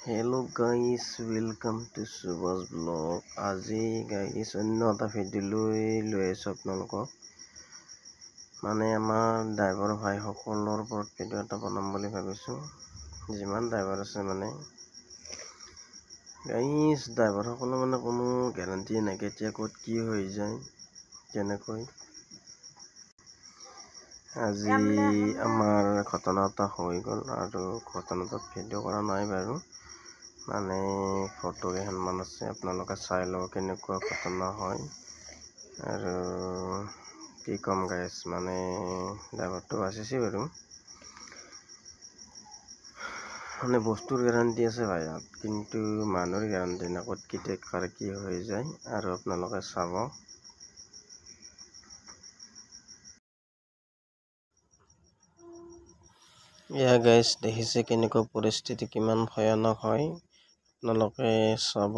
Hello guys, welcome to Subhash Vlog. আজি guys অন্য এটা ভিডিঅ' লৈ আছোঁ আপোনালোকক। মানে আমাৰ ড্ৰাইভাৰ ভাইসকলৰ ওপৰত ভিডিঅ' এটা বনাম বুলি ভাবিছোঁ। যিমান ড্ৰাইভাৰ আছে মানে গাইজ ড্ৰাইভাৰসকলৰ মানে কোনো গেৰাণ্টি নাই, কেতিয়া ক'ত কি হৈ যায়। তেনেকৈ আজি আমাৰ ঘটনা এটা হৈ গ'ল আৰু ঘটনাটোত ভিডিঅ' কৰা নাই বাৰু, মানে ফটো কেইখনমান আছে, আপোনালোকে চাই লওক কেনেকুৱা ঘটনা হয়। আৰু কি ক'ম গাইজ, মানে ড্ৰাইভাৰটো বাচিছে বাৰু, মানে বস্তুৰ গেৰাণ্টি আছে ভাইয়াত, কিন্তু মানুহৰ গেৰাণ্টি নাই, ক'ত কেতিয়া কাৰ কি হৈ যায়। আৰু আপোনালোকে চাব। এয়া গাইজ দেখিছে কেনেকুৱা পৰিস্থিতি, কিমান ভয়ানক হয়, আপোনালোকে চাব।